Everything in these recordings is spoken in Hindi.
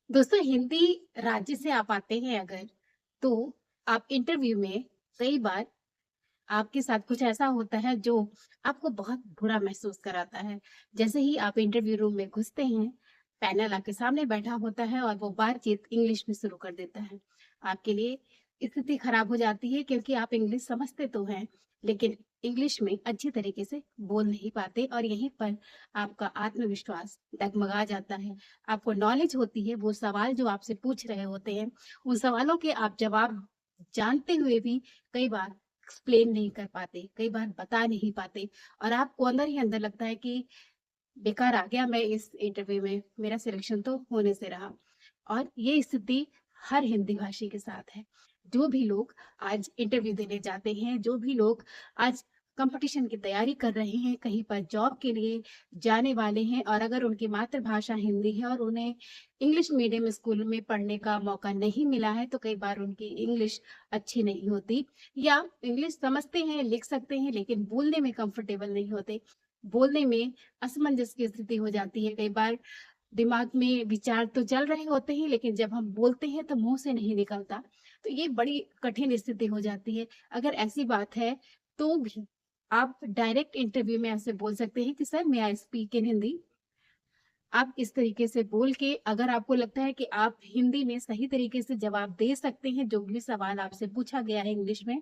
दोस्तों हिंदी राज्य से आप आते हैं अगर, तो आप इंटरव्यू में कई बार आपके साथ कुछ ऐसा होता है जो आपको बहुत बुरा महसूस कराता है। जैसे ही आप इंटरव्यू रूम में घुसते हैं, पैनल आपके सामने बैठा होता है और वो बातचीत इंग्लिश में शुरू कर देता है। आपके लिए स्थिति खराब हो जाती है क्योंकि आप इंग्लिश समझते तो हैं, लेकिन इंग्लिश में अच्छी तरीके से बोल नहीं पाते और यहीं पर आपका आत्मविश्वास डगमगा जाता है। आपको नॉलेज होती है, वो सवाल जो आपसे पूछ रहे होते हैं, उन सवालों के आप जवाब जानते हुए भी कई बार एक्सप्लेन नहीं कर पाते, कई बार बता नहीं पाते और आपको अंदर ही अंदर लगता है कि बेकार आ गया मैं इस इंटरव्यू में, मेरा सिलेक्शन तो होने से रहा। और ये स्थिति हर हिंदी भाषी के साथ है। जो भी लोग आज इंटरव्यू देने जाते हैं, जो भी लोग आज कंपटीशन की तैयारी कर रहे हैं, कहीं पर जॉब के लिए जाने वाले हैं और अगर उनकी मातृभाषा हिंदी है और उन्हें इंग्लिश मीडियम स्कूल में पढ़ने का मौका नहीं मिला है, तो कई बार उनकी इंग्लिश अच्छी नहीं होती या इंग्लिश समझते हैं, लिख सकते हैं, लेकिन बोलने में कंफर्टेबल नहीं होते। बोलने में असमंजस की स्थिति हो जाती है। कई बार दिमाग में विचार तो चल रहे होते हैं, लेकिन जब हम बोलते हैं तो मुँह से नहीं निकलता। तो ये बड़ी कठिन स्थिति हो जाती है। अगर ऐसी बात है, तो भी आप डायरेक्ट इंटरव्यू में ऐसे बोल सकते हैं कि sir may I speak in Hindi? आप इस तरीके से बोल के अगर आपको लगता है कि आप हिंदी में सही तरीके से जवाब दे सकते हैं, जो भी सवाल आपसे पूछा गया है इंग्लिश में,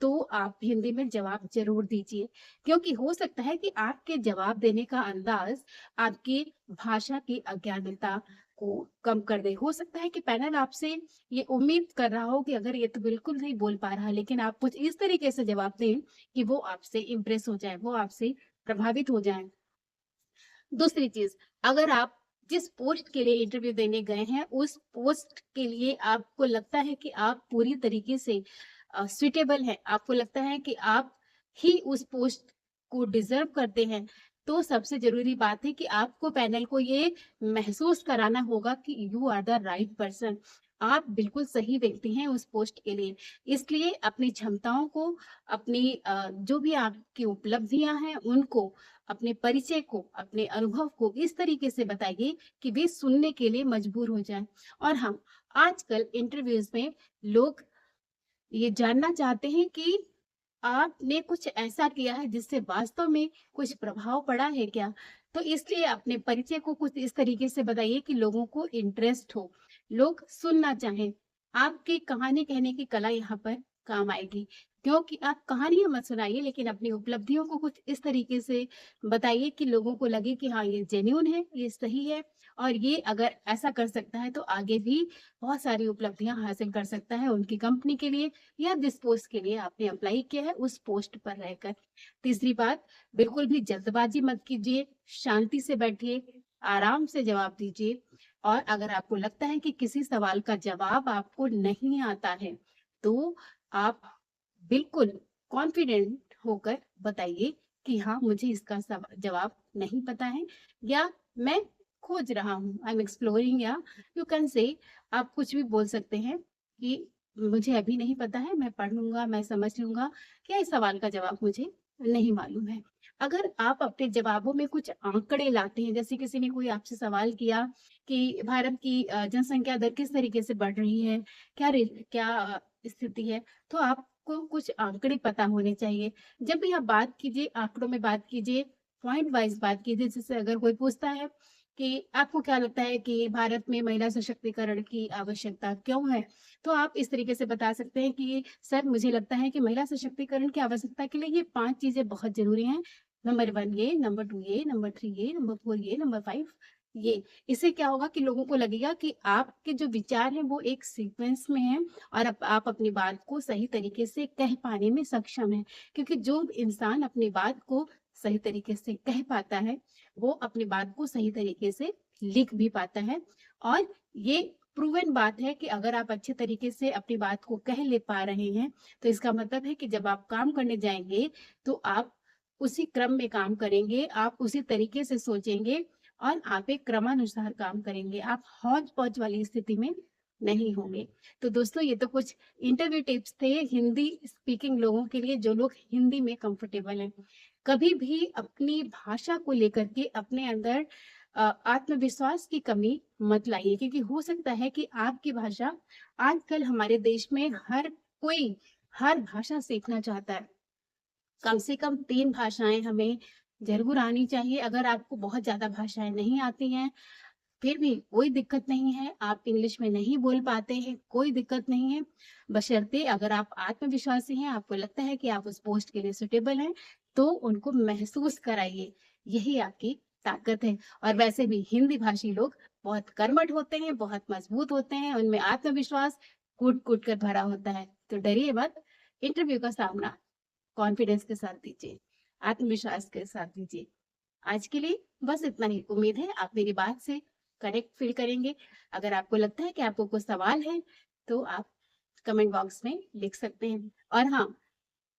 तो आप हिंदी में जवाब ज़रूर दीजिए। क्योंकि हो सकता है कि आपके जवाब देने का अंदाज़ आपकी भाषा की अज्ञानता को कम कर दे। हो सकता है कि पैनल आपसे ये उम्मीद कर रहा हो कि अगर ये तो बिल्कुल नहीं बोल पा रहा, लेकिन आप कुछ इस तरीके से जवाब दें कि वो आपसे इम्प्रेस हो जाए, वो आपसे प्रभावित हो जाएँ। दूसरी चीज़, अगर आप जिस पोस्ट के लिए इंटरव्यू देने गए हैं, उस पोस्ट के लिए आपको लगता है कि आप पूरी तरीके से सूटेबल हैं, आपको लगता है कि आप ही उस पोस्ट को डिज़र्व करते हैं, तो सबसे ज़रूरी बात है कि आपको पैनल को ये महसूस कराना होगा कि you are the right person. आप बिल्कुल सही व्यक्ति हैं उस पोस्ट के लिए। इसलिए अपनी क्षमताओं को, अपनी जो भी आपकी उपलब्धियाँ हैं, उनको अपने परिचय को, अपने अनुभव को इस तरीके से बताइए कि वे सुनने के लिए मजबूर हो जाएँ। और हाँ, आजकल इंटरव्यूज़ में लोग ये जानना चाहते हैं कि आपने कुछ ऐसा किया है जिससे वास्तव में कुछ प्रभाव पड़ा है क्या? तो इसलिए अपने परिचय को कुछ इस तरीके से बताइए कि लोगों को इंटरेस्ट हो, लोग सुनना चाहें। आपकी कहानी कहने की कला यहाँ पर काम आएगी। क्योंकि आप कहानियाँ मत सुनाइए, लेकिन अपनी उपलब्धियों को कुछ इस तरीके से बताइए कि लोगों को लगे कि हाँ, ये जेन्युइन है, ये सही है और ये अगर ऐसा कर सकता है तो आगे भी बहुत सारी उपलब्धियाँ हासिल कर सकता है उनकी कंपनी के लिए या जिस पोस्ट के लिए आपने अप्लाई किया है उस पोस्ट पर रहकर। तीसरी बात, बिल्कुल भी जल्दबाजी मत कीजिए, शांति से बैठिए, आराम से जवाब दीजिए और अगर आपको लगता है कि किसी सवाल का जवाब आपको नहीं आता है, तो आप बिल्कुल कॉन्फिडेंट होकर बताइए कि हाँ, मुझे इसका जवाब नहीं पता है या मैं खोज रहा हूँ, आई एम एक्सप्लोरिंग या यू कैन से आप कुछ भी बोल सकते हैं कि मुझे अभी नहीं पता है, मैं पढ़ लूँगा, मैं समझ लूँगा या इस सवाल का जवाब मुझे नहीं मालूम है। अगर आप अपने जवाबों में कुछ आंकड़े लाते हैं, जैसे किसी ने कोई आपसे सवाल किया कि भारत की जनसंख्या दर किस तरीके से बढ़ रही है, क्या स्थिति है, तो आपको कुछ आंकड़े पता होने चाहिए। जब भी आप बात कीजिए, आंकड़ों में बात कीजिए, पॉइंट वाइज़ बात कीजिए, जैसे अगर कोई पूछता है कि आपको क्या लगता है कि भारत में महिला सशक्तिकरण की आवश्यकता क्यों है? तो आप इस तरीके से बता सकते हैं कि सर मुझे लगता है कि महिला सशक्तिकरण की आवश्यकता के लिए ये 5 चीज़ें बहुत ज़रूरी हैं। नंबर 1 ये, नंबर 2 ये, नंबर 3 ये, नंबर 4 ये, नंबर 5 ये। इससे क्या होगा कि लोगों को लगेगा कि आपके जो विचार हैं वो एक सीक्वेंस में हैं और आप अपनी बात को सही तरीके से कह पाने में सक्षम हैं। क्योंकि जो इंसान अपनी बात को सही तरीके से कह पाता है, वो अपनी बात को सही तरीके से लिख भी पाता है और ये प्रूवन बात है कि अगर आप अच्छे तरीके से अपनी बात को कह ले पा रहे हैं, तो इसका मतलब है कि जब आप काम करने जाएँगे, तो आप उसी क्रम में काम करेंगे, आप उसी तरीके से सोचेंगे और आप एक क्रमानुसार काम करेंगे। आप हौच-पौच वाली स्थिति में नहीं होंगे। तो दोस्तों ये तो कुछ इंटरव्यू टिप्स थे हिंदी स्पीकिंग लोगों के लिए जो लोग हिंदी में कंफर्टेबल हैं। कभी भी अपनी भाषा को लेकर के अपने अंदर आत्मविश्वास की कमी मत लाइए, क्योंकि हो सकता है कि आपकी भाषा आजकल हमारे देश में हर कोई हर भाषा सीखना चाहता है। कम से कम 3 भाषाएँ हमें ज़रूर आनी चाहिए। अगर आपको बहुत ज़्यादा भाषाएँ नहीं आती हैं, फिर भी कोई दिक्कत नहीं है, आप इंग्लिश में नहीं बोल पाते हैं, कोई दिक्कत नहीं है। बशर्ते अगर आप आत्मविश्वासी हैं, आपको लगता है कि आप उस पोस्ट के लिए सूटेबल हैं, तो उनको महसूस कराइए, यही आपकी ताकत है। और वैसे भी हिंदी भाषी लोग बहुत कर्मठ होते हैं, बहुत मजबूत होते हैं, उनमें आत्मविश्वास कूट-कूट कर भरा होता है। तो डरिए मत, इंटरव्यू का सामना कॉन्फिडेंस के साथ दीजिए, आत्मविश्वास के साथ दीजिए। आज के लिए बस इतना ही। उम्मीद है आप मेरी बात से कनेक्ट फ़ील करेंगे। अगर आपको लगता है कि आपको कोई सवाल है, तो आप कमेंट बॉक्स में लिख सकते हैं। और हाँ,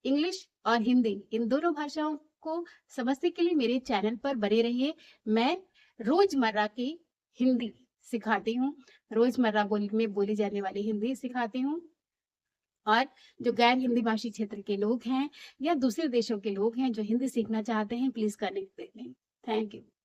इंग्लिश और हिंदी इन दोनों भाषाओं को समझने के लिए मेरे चैनल पर बने रहिए। मैं रोज़मर्रा की हिंदी सिखाती हूँ, रोज़मर्रा में बोली जाने वाली हिंदी सिखाती हूँ। और जो गैर हिंदी भाषी क्षेत्र के लोग हैं या दूसरे देशों के लोग हैं जो हिंदी सीखना चाहते हैं, please connect with me. Thank you.